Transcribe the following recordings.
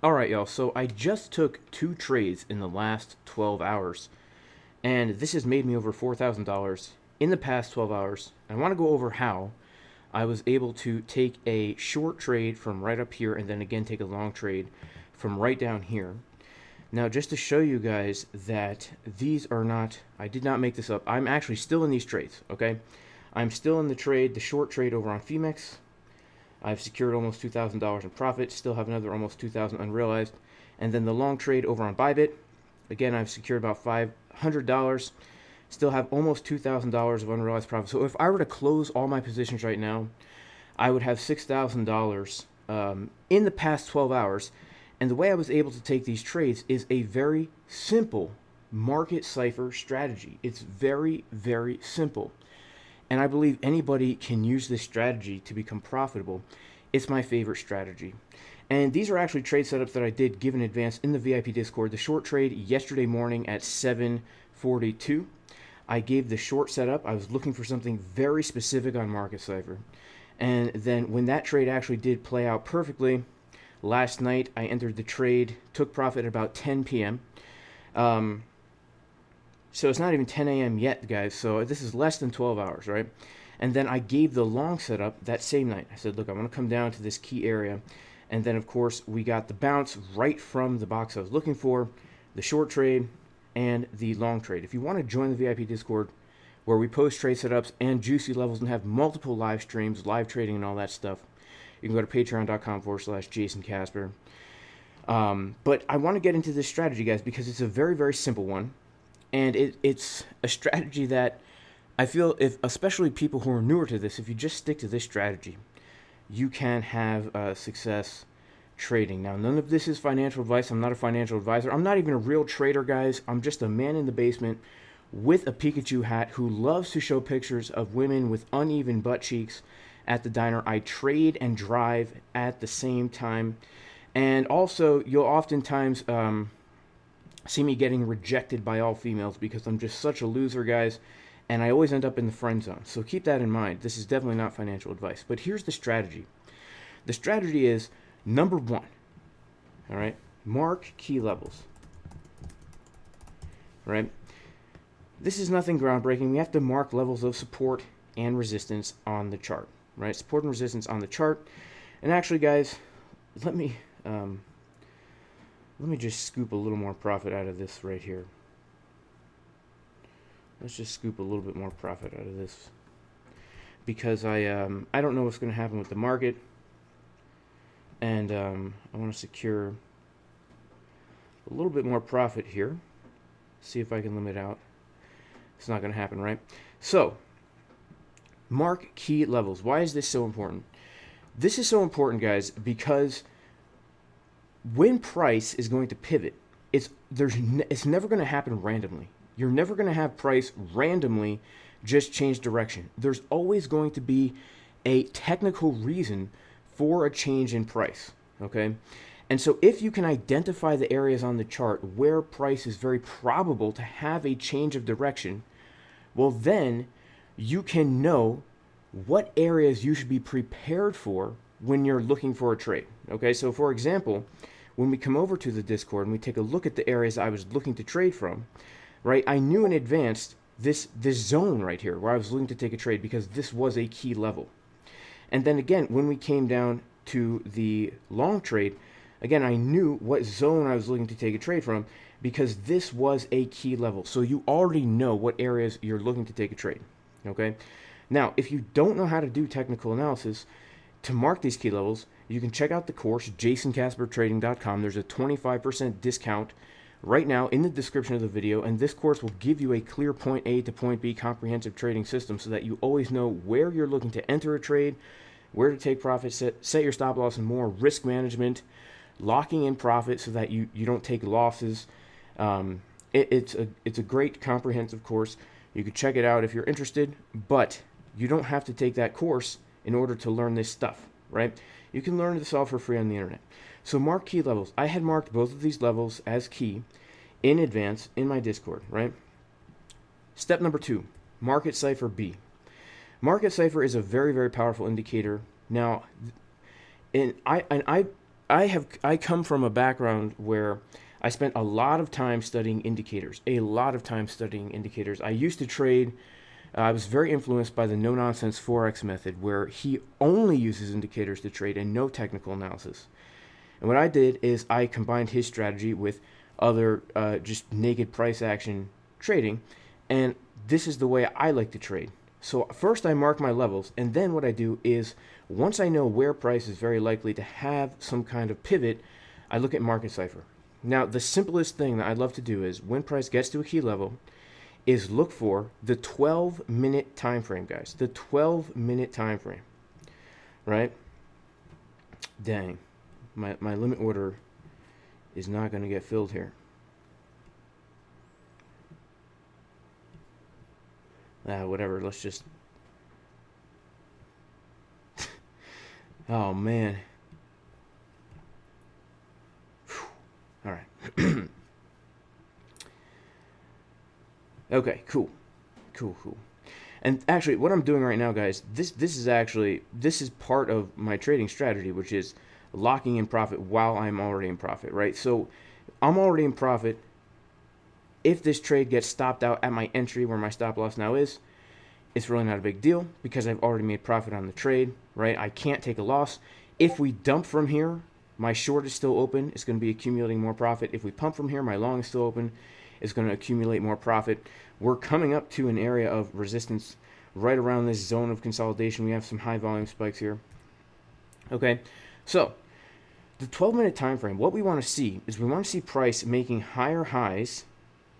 Alright, y'all, so I just took 2 trades in the last 12 hours, and this has made me over $4,000 in the past 12 hours. I want to go over how I was able to take a short trade from right up here and then again take a long trade from right down here. Now, just to show you guys that these are not, I did not make this up. I'm actually still in these trades, okay? I'm still in the trade, the short trade over on PHEMEX. I've secured almost $2,000 in profit, still have another almost $2,000 unrealized. And then the long trade over on ByBit, again, I've secured about $500, still have almost $2,000 of unrealized profit. So if I were to close all my positions right now, I would have $6,000 in the past 12 hours. And the way I was able to take these trades is a very simple market cipher strategy. It's very, very simple. And I believe anybody can use this strategy to become profitable. It's my favorite strategy. And these are actually trade setups that I did give in advance in the VIP Discord. The short trade yesterday morning at 7:42. I gave the short setup. I was looking for something very specific on market cipher. And then when that trade actually did play out perfectly, last night I entered the trade, took profit at about 10 p.m. So it's not even 10 a.m. yet, guys. So this is less than 12 hours, right? And then I gave the long setup that same night. I said, look, I want to come down to this key area. And then, of course, we got the bounce right from the box I was looking for, the short trade and the long trade. If you want to join the VIP Discord where we post trade setups and juicy levels and have multiple live streams, live trading and all that stuff, you can go to patreon.com/Jason Casper. But I want to get into this strategy, guys, because it's a very, very simple one. And it's a strategy that I feel, if especially people who are newer to this, if you just stick to this strategy, you can have success trading. Now, none of this is financial advice. I'm not a financial advisor. I'm not even a real trader, guys. I'm just a man in the basement with a Pikachu hat who loves to show pictures of women with uneven butt cheeks at the diner. I trade and drive at the same time. And also, you'll oftentimes see me getting rejected by all females because I'm just such a loser, guys, and I always end up in the friend zone. So keep that in mind. This is definitely not financial advice. But here's the strategy. The strategy is, number one, all right, mark key levels. All right? This is nothing groundbreaking. We have to mark levels of support and resistance on the chart, right? Support and resistance on the chart. And actually, guys, let me just scoop a little more profit out of this right here. Let's just scoop a little bit more profit out of this, because I don't know what's going to happen with the market, and I want to secure a little bit more profit here. See if I can limit out. It's not going to happen, right? So, mark key levels. Why is this so important? This is so important, guys, because when price is going to pivot, it's never going to happen randomly. You're never going to have price randomly just change direction. There's always going to be a technical reason for a change in price, okay? And so if you can identify the areas on the chart where price is very probable to have a change of direction, well, then you can know what areas you should be prepared for when you're looking for a trade, okay? So for example, when we come over to the Discord and we take a look at the areas I was looking to trade from, right, I knew in advance this zone right here where I was looking to take a trade because this was a key level. And then again, when we came down to the long trade, again, I knew what zone I was looking to take a trade from because this was a key level. So you already know what areas you're looking to take a trade, okay? Now, if you don't know how to do technical analysis to mark these key levels, you can check out the course, jasoncaspertrading.com. There's a 25% discount right now in the description of the video, and this course will give you a clear point A to point B comprehensive trading system so that you always know where you're looking to enter a trade, where to take profit, set your stop loss, and more, risk management, locking in profit so that you don't take losses. It's a great comprehensive course. You can check it out if you're interested, but you don't have to take that course in order to learn this stuff, right? You can learn this all for free on the internet. So mark key levels. I had marked both of these levels as key in advance in my Discord, right? Step number 2, market cipher B. Market cipher is a very, very powerful indicator. Now, I I come from a background where I spent a lot of time studying indicators. I used to trade. I was very influenced by the no-nonsense Forex method, where he only uses indicators to trade and no technical analysis. And what I did is I combined his strategy with other just naked price action trading, and this is the way I like to trade. So first I mark my levels, and then what I do is once I know where price is very likely to have some kind of pivot, I look at market cipher. Now the simplest thing that I love to do is when price gets to a key level is look for the 12-minute time frame, guys. The 12-minute time frame, right? Dang, my limit order is not going to get filled here. Whatever, let's just... Oh, man. All right. Okay, cool. And actually, what I'm doing right now, guys, this is part of my trading strategy, which is locking in profit while I'm already in profit, right? So I'm already in profit. If this trade gets stopped out at my entry where my stop loss now is, it's really not a big deal because I've already made profit on the trade, right? I can't take a loss. If we dump from here, my short is still open. It's going to be accumulating more profit. If we pump from here, my long is still open. It's going to accumulate more profit. We're coming up to an area of resistance right around this zone of consolidation. We have some high volume spikes here. Okay, so the 12-minute time frame, what we want to see is we want to see price making higher highs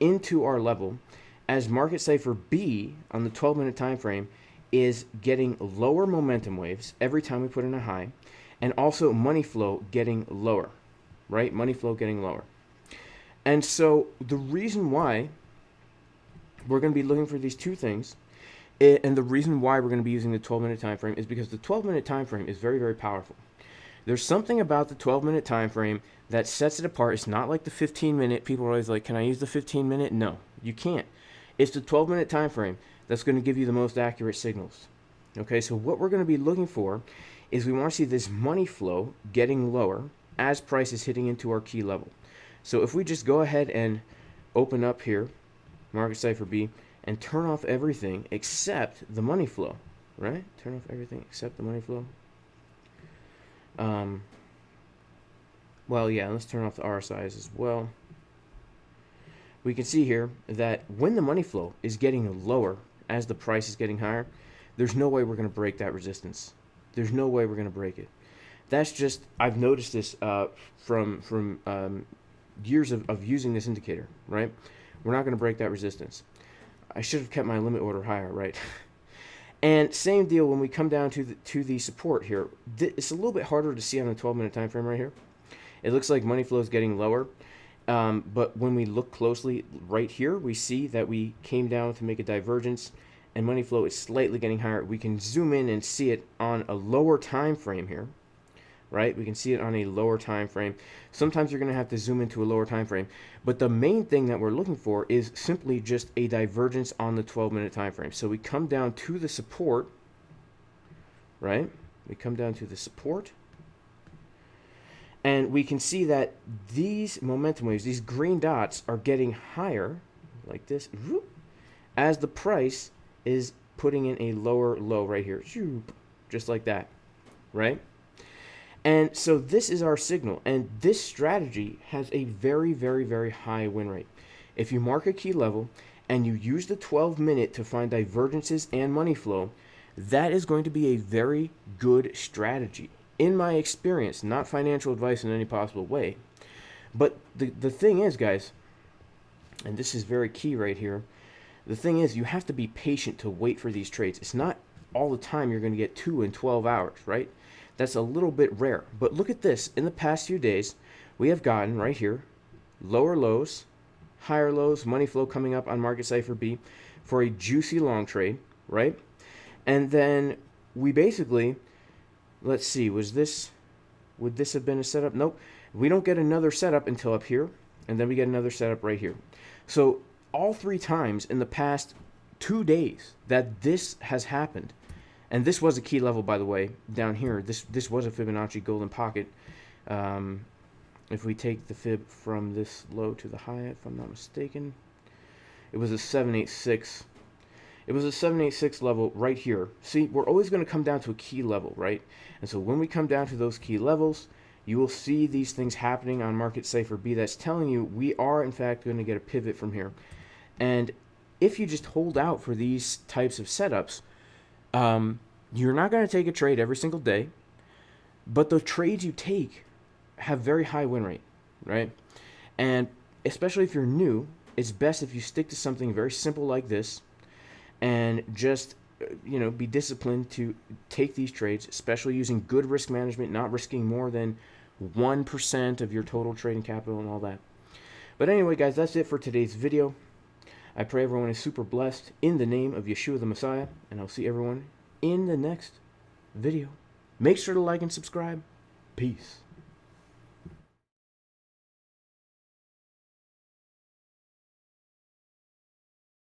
into our level as market cipher B on the 12-minute time frame is getting lower momentum waves every time we put in a high, and also money flow getting lower, right? Money flow getting lower. And so the reason why we're going to be looking for these two things, and the reason why we're going to be using the 12-minute time frame is because the 12-minute time frame is very, very powerful. There's something about the 12-minute time frame that sets it apart. It's not like the 15-minute. People are always like, can I use the 15-minute? No, you can't. It's the 12-minute time frame that's going to give you the most accurate signals. Okay, so what we're going to be looking for is we want to see this money flow getting lower as price is hitting into our key level. So if we just go ahead and open up here, market cipher B, and turn off everything except the money flow, right? Turn off everything except the money flow. Well, yeah, let's turn off the RSIs as well. We can see here that when the money flow is getting lower as the price is getting higher, there's no way we're going to break that resistance. There's no way we're going to break it. That's just, I've noticed this from years of using this indicator, right? We're not going to break that resistance. I should have kept my limit order higher, right? And same deal when we come down to the support here. It's a little bit harder to see on the 12-minute time frame right here. It looks like money flow is getting lower. But when we look closely right here, we see that we came down to make a divergence and money flow is slightly getting higher. We can zoom in and see it on a lower time frame here, right? We can see it on a lower time frame. Sometimes you're going to have to zoom into a lower time frame, but the main thing that we're looking for is simply just a divergence on the 12-minute time frame. So we come down to the support, right? We come down to the support, and we can see that these momentum waves, these green dots, are getting higher, like this, as the price is putting in a lower low right here, just like that, right? And so this is our signal, and this strategy has a very, very, very high win rate. If you mark a key level and you use the 12-minute to find divergences and money flow, that is going to be a very good strategy. In my experience, not financial advice in any possible way. But the thing is, guys, and this is very key right here, the thing is you have to be patient to wait for these trades. It's not all the time you're going to get 2 in 12 hours, right? That's a little bit rare. But look at this. In the past few days, we have gotten right here lower lows, higher lows, money flow coming up on market cipher B for a juicy long trade, right? And then we basically, let's see, would this have been a setup? Nope. We don't get another setup until up here, and then we get another setup right here. So all 3 times in the past 2 days that this has happened, and this was a key level, by the way, down here. This was a Fibonacci golden pocket If we take the fib from this low to the high, if I'm not mistaken, it was a 786. It was a 786 level right here. See, we're always going to come down to a key level, right? And so when we come down to those key levels, you will see these things happening on Market Cipher B that's telling you we are, in fact, going to get a pivot from here. And if you just hold out for these types of setups, you're not going to take a trade every single day, but the trades you take have very high win rate, right? And especially if you're new, it's best if you stick to something very simple like this and just be disciplined to take these trades, especially using good risk management, not risking more than 1% of your total trading capital and all that. But anyway, guys, that's it for today's video. I pray everyone is super blessed in the name of Yeshua the Messiah, and I'll see everyone in the next video. Make sure to like and subscribe. Peace.